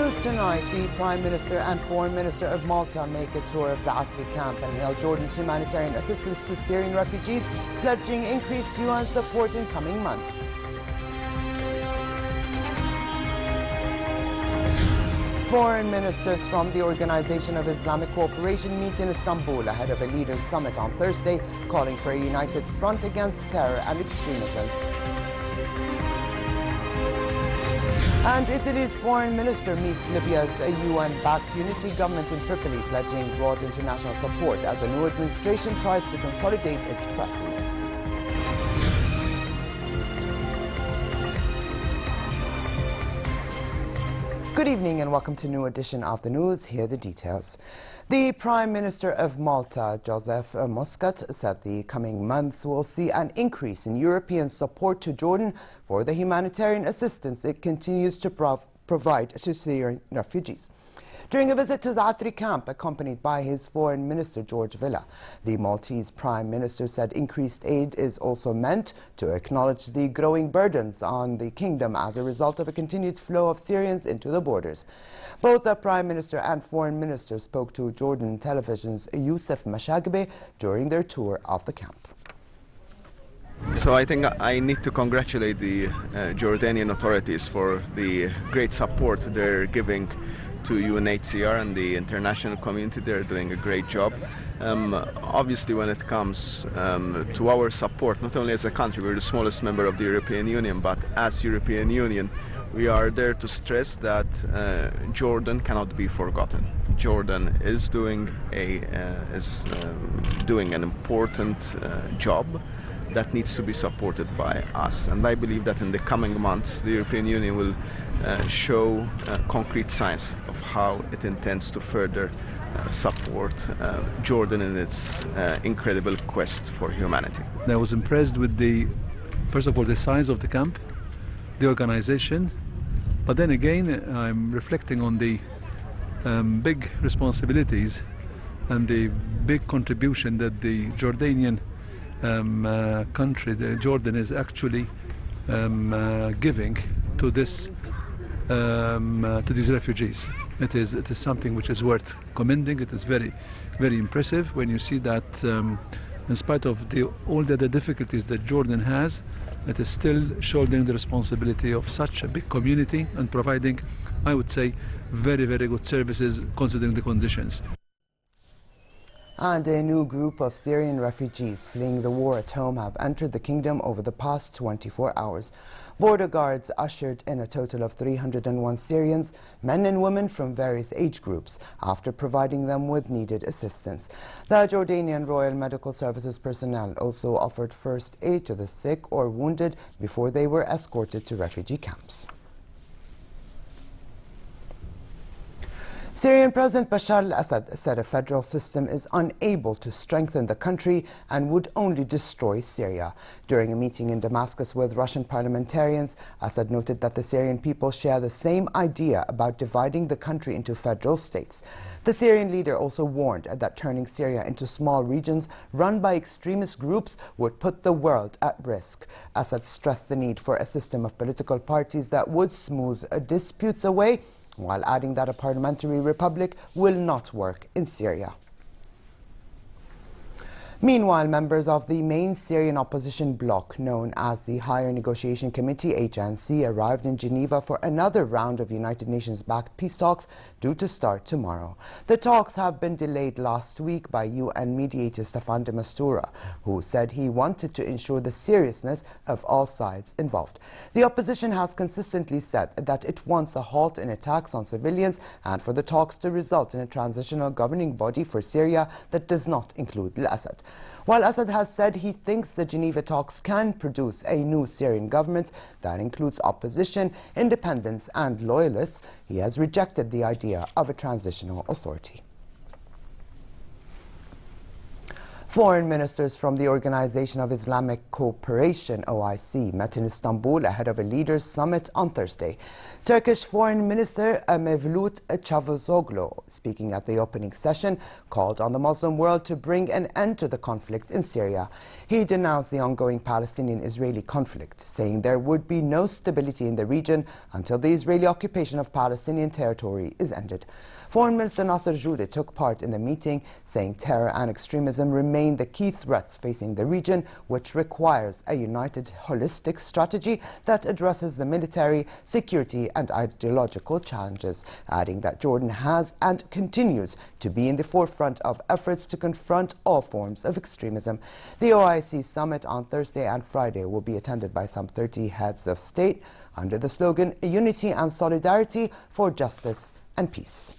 news tonight, the Prime Minister and Foreign Minister of Malta make a tour of Zaatari camp and hail Jordan's humanitarian assistance to Syrian refugees, pledging increased UN support in coming months. Foreign ministers from the Organization of Islamic Cooperation meet in Istanbul ahead of a leaders' summit on Thursday, calling for a united front against terror and extremism. And Italy's foreign minister meets Libya's UN-backed unity government in Tripoli, pledging broad international support as a new administration tries to consolidate its presence. Good evening and welcome to a new edition of the news. Here are the details. The Prime Minister of Malta, Joseph Muscat, said the coming months will see an increase in European support to Jordan for the humanitarian assistance it continues to provide to Syrian refugees. During a visit to Zaatari camp, accompanied by his Foreign Minister George Villa, the Maltese Prime Minister said increased aid is also meant to acknowledge the growing burdens on the kingdom as a result of a continued flow of Syrians into the borders. Both the Prime Minister and Foreign Minister spoke to Jordan Television's Youssef Mashagbe during their tour of the camp. So I think I need to congratulate the Jordanian authorities for the great support they're giving to UNHCR and the international community. They're doing a great job. Obviously, when it comes to our support, not only as a country, we're the smallest member of the European Union, but as European Union, we are there to stress that Jordan cannot be forgotten. Jordan is doing an important job that needs to be supported by us, and I believe that in the coming months the European Union will show concrete signs of how it intends to further support Jordan in its incredible quest for humanity. I was impressed with first of all, the size of the camp, the organization, but then again I'm reflecting on the big responsibilities and the big contribution that the Jordanian country, Jordan, is actually giving to these refugees. It is something which is worth commending. It is very, very impressive when you see that in spite of all the other difficulties that Jordan has, it is still shouldering the responsibility of such a big community and providing, I would say, very, very good services considering the conditions. And a new group of Syrian refugees fleeing the war at home have entered the kingdom over the past 24 hours. Border guards ushered in a total of 301 Syrians, men and women from various age groups, after providing them with needed assistance. The Jordanian Royal Medical Services personnel also offered first aid to the sick or wounded before they were escorted to refugee camps. Syrian President Bashar al-Assad said a federal system is unable to strengthen the country and would only destroy Syria. During a meeting in Damascus with Russian parliamentarians, Assad noted that the Syrian people share the same idea about dividing the country into federal states. The Syrian leader also warned that turning Syria into small regions run by extremist groups would put the world at risk. Assad stressed the need for a system of political parties that would smooth disputes away, while adding that a parliamentary republic will not work in Syria. Meanwhile, members of the main Syrian opposition bloc, known as the Higher Negotiation Committee, HNC, arrived in Geneva for another round of United Nations-backed peace talks due to start tomorrow. The talks have been delayed last week by UN mediator Staffan de Mistura, who said he wanted to ensure the seriousness of all sides involved. The opposition has consistently said that it wants a halt in attacks on civilians and for the talks to result in a transitional governing body for Syria that does not include al-Assad. While Assad has said he thinks the Geneva talks can produce a new Syrian government that includes opposition, independents and loyalists, he has rejected the idea of a transitional authority. Foreign ministers from the Organization of Islamic Cooperation, OIC, met in Istanbul ahead of a leaders' summit on Thursday. Turkish Foreign Minister Mevlut Çavuşoğlu, speaking at the opening session, called on the Muslim world to bring an end to the conflict in Syria. He denounced the ongoing Palestinian-Israeli conflict, saying there would be no stability in the region until the Israeli occupation of Palestinian territory is ended. Foreign Minister Nasser Jude took part in the meeting, saying terror and extremism remain the key threats facing the region, which requires a united, holistic strategy that addresses the military, security and ideological challenges, adding that Jordan has and continues to be in the forefront of efforts to confront all forms of extremism. The OIC summit on Thursday and Friday will be attended by some 30 heads of state under the slogan Unity and Solidarity for Justice and Peace.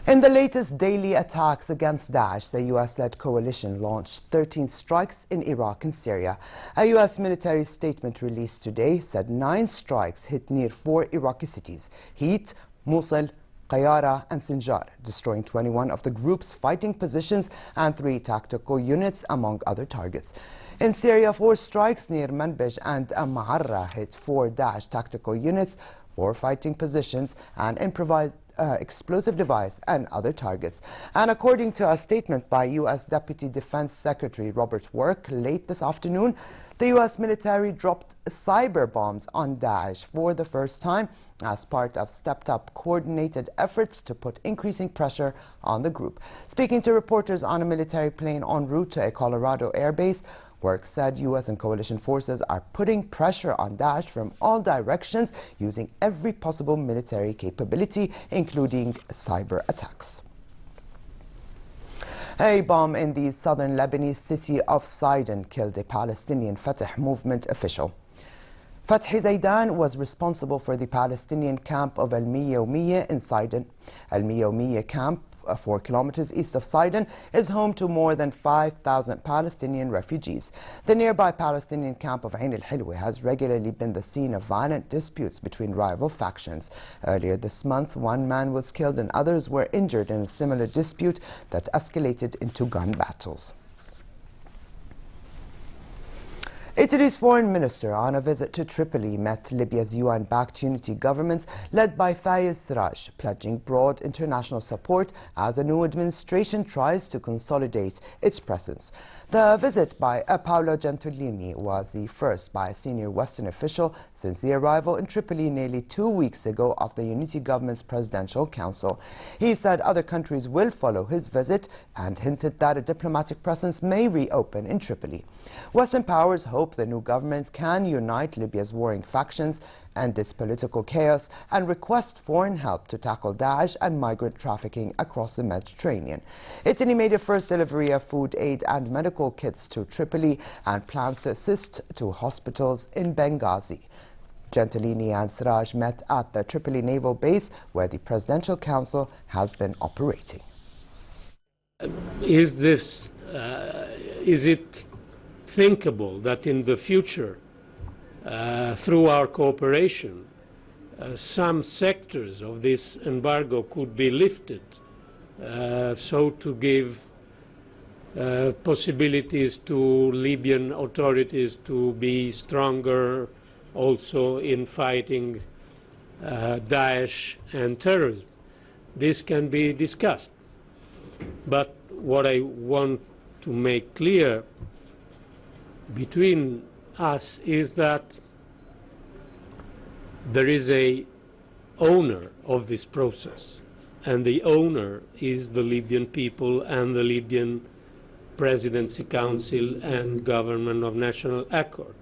In the latest daily attacks against Daesh, the U.S.-led coalition launched 13 strikes in Iraq and Syria. A U.S. military statement released today said 9 strikes hit near 4 Iraqi cities: Heat, Mosul, Qayara and Sinjar, destroying 21 of the group's fighting positions and 3 tactical units, among other targets. In Syria, 4 strikes near Manbij and Ma'arra hit 4 Daesh tactical units, 4 fighting positions, and improvised explosive device and other targets. And according to a statement by U.S. Deputy Defense Secretary Robert Work late this afternoon, the U.S. military dropped cyber bombs on Daesh for the first time as part of stepped-up coordinated efforts to put increasing pressure on the group. Speaking to reporters on a military plane en route to a Colorado airbase, Work said U.S. and coalition forces are putting pressure on Daesh from all directions, using every possible military capability, including cyber attacks. A bomb in the southern Lebanese city of Sidon killed a Palestinian Fatah movement official. Fathi Zaidan was responsible for the Palestinian camp of Al-Miyawmiya in Sidon. Al-Miyawmiya camp, 4 kilometers east of Sidon, is home to more than 5,000 Palestinian refugees. The nearby Palestinian camp of Ain al-Hilwa has regularly been the scene of violent disputes between rival factions. Earlier this month, 1 man was killed and others were injured in a similar dispute that escalated into gun battles. Italy's foreign minister on a visit to Tripoli met Libya's UN-backed unity government led by Fayez Sarraj, pledging broad international support as a new administration tries to consolidate its presence. The visit by Paolo Gentiloni was the first by a senior Western official since the arrival in Tripoli nearly 2 weeks ago of the unity government's presidential council. He said other countries will follow his visit and hinted that a diplomatic presence may reopen in Tripoli. Western powers hope the new government can unite Libya's warring factions, end its political chaos, and request foreign help to tackle Daesh and migrant trafficking across the Mediterranean. Italy made a first delivery of food aid and medical kits to Tripoli and plans to assist to hospitals in Benghazi. Gentiloni and Sarraj met at the Tripoli naval base where the Presidential Council has been operating. Is it thinkable that in the future, through our cooperation, some sectors of this embargo could be lifted, so to give possibilities to Libyan authorities to be stronger also in fighting Daesh and terrorism? This can be discussed. But what I want to make clear between us is that there is a owner of this process, and the owner is the Libyan people and the Libyan Presidency Council and Government of National Accord.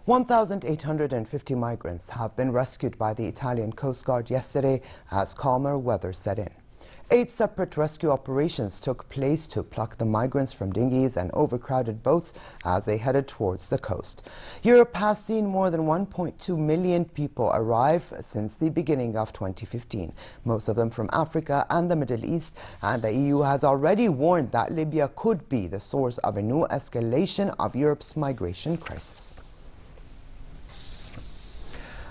1,850 migrants have been rescued by the Italian Coast Guard yesterday as calmer weather set in. 8 separate rescue operations took place to pluck the migrants from dinghies and overcrowded boats as they headed towards the coast. Europe has seen more than 1.2 million people arrive since the beginning of 2015, most of them from Africa and the Middle East, and the EU has already warned that Libya could be the source of a new escalation of Europe's migration crisis.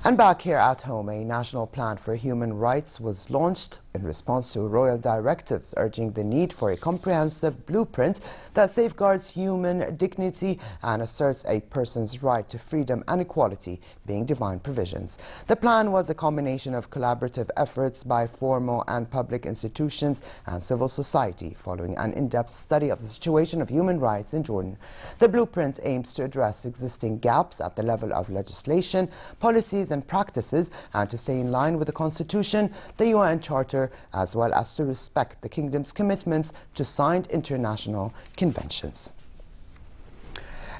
And back here at home, a national plan for human rights was launched in response to royal directives urging the need for a comprehensive blueprint that safeguards human dignity and asserts a person's right to freedom and equality, being divine provisions. The plan was a combination of collaborative efforts by formal and public institutions and civil society following an in-depth study of the situation of human rights in Jordan. The blueprint aims to address existing gaps at the level of legislation, policies and practices, and to stay in line with the Constitution, the UN Charter, as well as to respect the Kingdom's commitments to signed international conventions.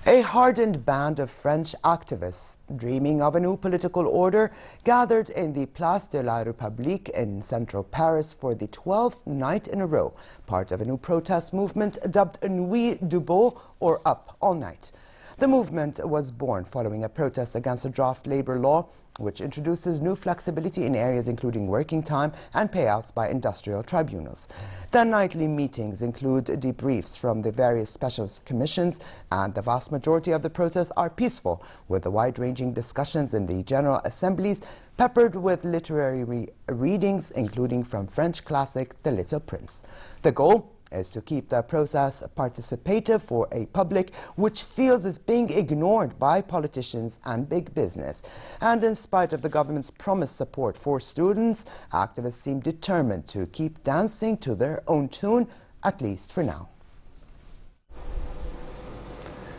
A hardened band of French activists dreaming of a new political order gathered in the Place de la République in central Paris for the 12th night in a row, part of a new protest movement dubbed Nuit debout, or Up All Night. The movement was born following a protest against a draft labor law which introduces new flexibility in areas including working time and payouts by industrial tribunals. The nightly meetings include debriefs from the various special commissions, and the vast majority of the protests are peaceful, with the wide-ranging discussions in the General Assemblies peppered with literary readings, including from French classic The Little Prince. The goal is to keep the process participative for a public which feels is being ignored by politicians and big business. And in spite of the government's promised support for students, activists seem determined to keep dancing to their own tune, at least for now.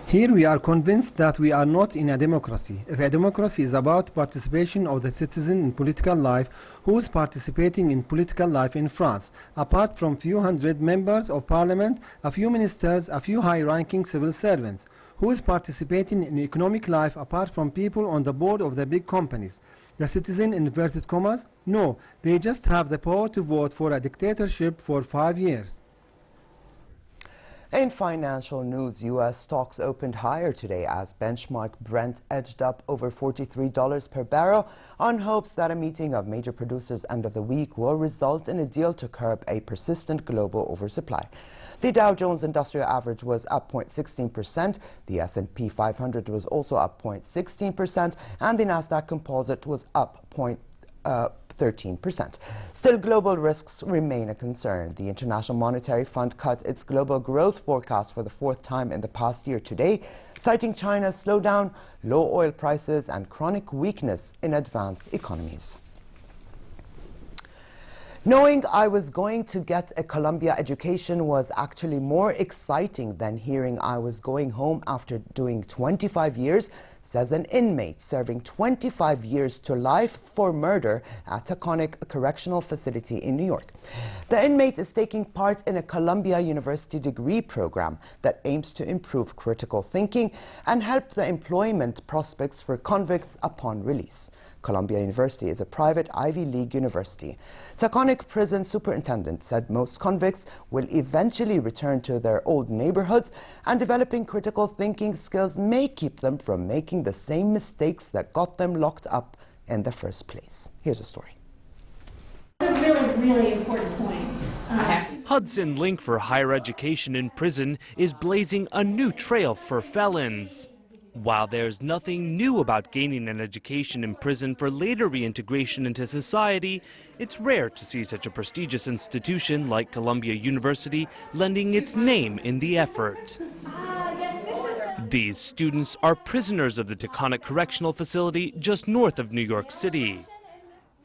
Here we are convinced that we are not in a democracy. If a democracy is about participation of the citizen in political life, who is participating in political life in France, apart from few hundred members of parliament, a few ministers, a few high-ranking civil servants? Who is participating in economic life apart from people on the board of the big companies? The citizen in inverted commas? No, they just have the power to vote for a dictatorship for 5 years. In financial news, U.S. stocks opened higher today as benchmark Brent edged up over $43 per barrel on hopes that a meeting of major producers end of the week will result in a deal to curb a persistent global oversupply. The Dow Jones Industrial Average was up 0.16%, the S&P 500 was also up 0.16%, and the Nasdaq Composite was up 13%. Still, global risks remain a concern. The International Monetary Fund cut its global growth forecast for the 4th time in the past year today, citing China's slowdown, low oil prices, and chronic weakness in advanced economies. Knowing I was going to get a Columbia education was actually more exciting than hearing I was going home after doing 25 years, says an inmate serving 25 years to life for murder at Taconic Correctional Facility in New York. The inmate is taking part in a Columbia University degree program that aims to improve critical thinking and help the employment prospects for convicts upon release. Columbia University is a private Ivy League university. Taconic Prison Superintendent said most convicts will eventually return to their old neighborhoods, and developing critical thinking skills may keep them from making the same mistakes that got them locked up in the first place. Here's a story. That's a really important point. Hudson Link for Higher Education in Prison is blazing a new trail for felons. While there's nothing new about gaining an education in prison for later reintegration into society, it's rare to see such a prestigious institution like Columbia University lending its name in the effort. These students are prisoners of the Taconic Correctional Facility just north of New York City.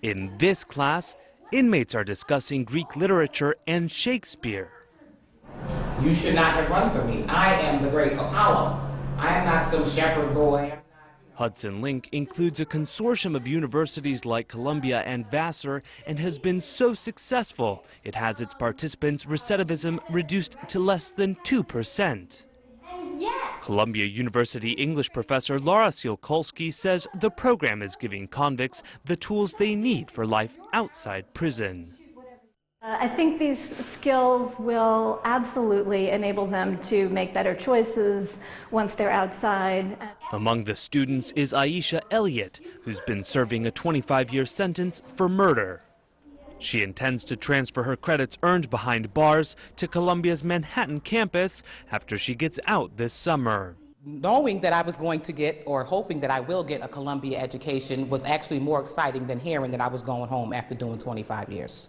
In this class, inmates are discussing Greek literature and Shakespeare. You should not have run from me. I am the great Apollo. I am not some shepherd boy. Hudson Link includes a consortium of universities like Columbia and Vassar and has been so successful it has its participants' recidivism reduced to less than 2%. Columbia University English professor Laura Sielkolski says the program is giving convicts the tools they need for life outside prison. I think these skills will absolutely enable them to make better choices once they're outside. Among the students is Aisha Elliott, who's been serving a 25-year sentence for murder. She intends to transfer her credits earned behind bars to Columbia's Manhattan campus after she gets out this summer. knowing that I was going to get, or hoping that I will get, a Columbia education was actually more exciting than hearing that I was going home after doing 25 years.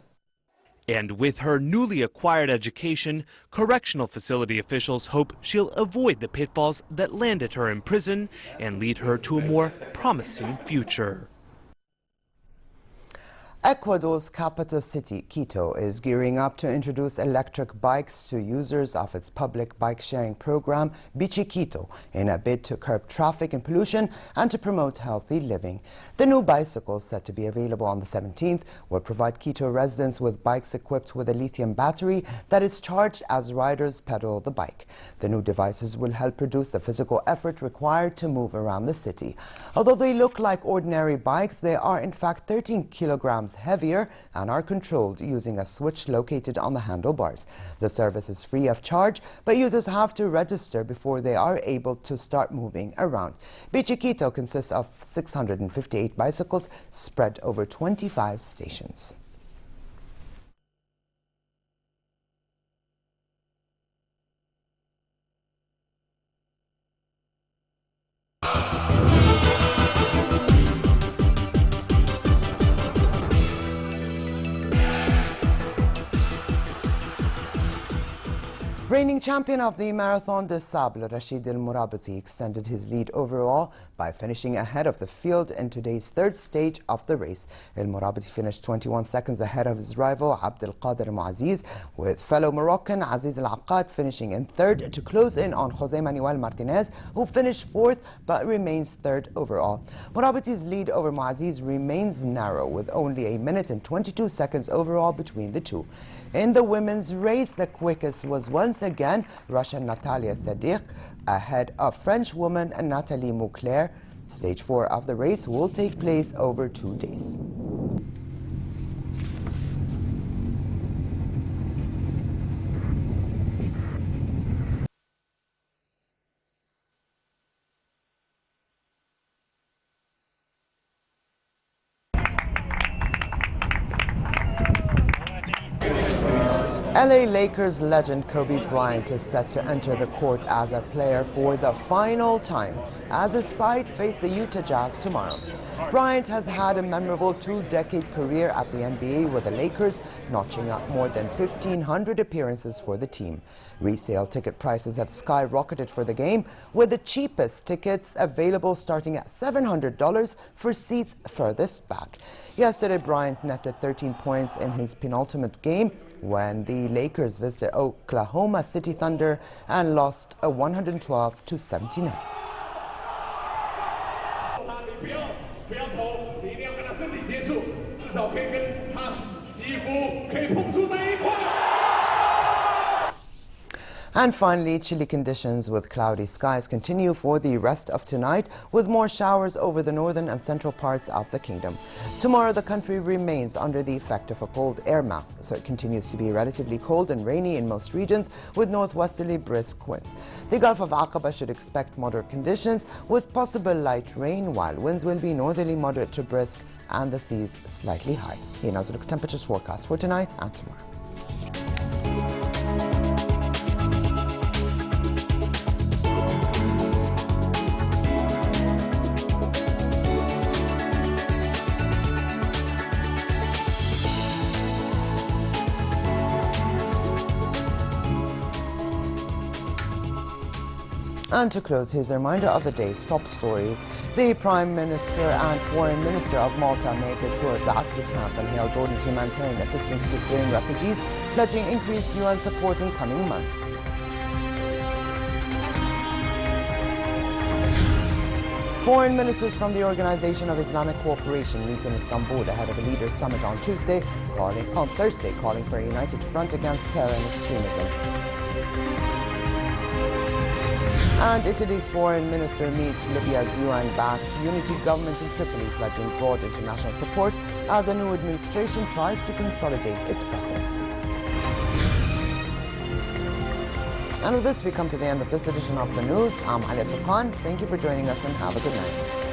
And with her newly acquired education, correctional facility officials hope she'll avoid the pitfalls that landed her in prison and lead her to a more promising future. Ecuador's capital city, Quito, is gearing up to introduce electric bikes to users of its public bike-sharing program, Bici Quito, in a bid to curb traffic and pollution and to promote healthy living. The new bicycles, set to be available on the 17th, will provide Quito residents with bikes equipped with a lithium battery that is charged as riders pedal the bike. The new devices will help reduce the physical effort required to move around the city. Although they look like ordinary bikes, they are in fact 13 kilograms heavier and are controlled using a switch located on the handlebars. The service is free of charge, but users have to register before they are able to start moving around. Bici Quito consists of 658 bicycles spread over 25 stations. Reigning champion of the Marathon des Sables, Rashid El Morabiti, extended his lead overall by finishing ahead of the field in today's third stage of the race. El Morabiti finished 21 seconds ahead of his rival Abdelkader Muaziz, with fellow Moroccan Aziz Al Aqad finishing in third to close in on Jose Manuel Martinez, who finished fourth but remains third overall. Morabiti's lead over Muaziz remains narrow, with only a minute and 22 seconds overall between the two. In the women's race, the quickest was once again Russian Natalia Sadiq, ahead of French woman Nathalie Mouclair. Stage 4 of the race will take place over 2 days. LA Lakers legend Kobe Bryant is set to enter the court as a player for the final time as his side face the Utah Jazz tomorrow. Bryant has had a memorable two-decade career at the NBA with the Lakers, notching up more than 1,500 appearances for the team. Resale ticket prices have skyrocketed for the game, with the cheapest tickets available starting at $700 for seats furthest back. Yesterday, Bryant netted 13 points in his penultimate game when the Lakers visited Oklahoma City Thunder and lost 112-79. And finally, chilly conditions with cloudy skies continue for the rest of tonight, with more showers over the northern and central parts of the kingdom. Tomorrow, the country remains under the effect of a cold air mass, so it continues to be relatively cold and rainy in most regions, with northwesterly brisk winds. The Gulf of Aqaba should expect moderate conditions with possible light rain, while winds will be northerly moderate to brisk and the seas slightly high. Here now is the temperatures forecast for tonight and tomorrow. And to close, here's a reminder of the day's top stories. The Prime Minister and Foreign Minister of Malta make a tour of the Akli camp and hail Jordan's humanitarian assistance to Syrian refugees, pledging increased UN support in coming months. Foreign ministers from the Organization of Islamic Cooperation meet in Istanbul ahead of a leaders' summit on Thursday, calling for a united front against terror and extremism. And Italy's foreign minister meets Libya's UN-backed unity government in Tripoli, pledging broad international support as a new administration tries to consolidate its presence. And with this, we come to the end of this edition of the news. I'm Alia Tukan. Thank you for joining us and have a good night.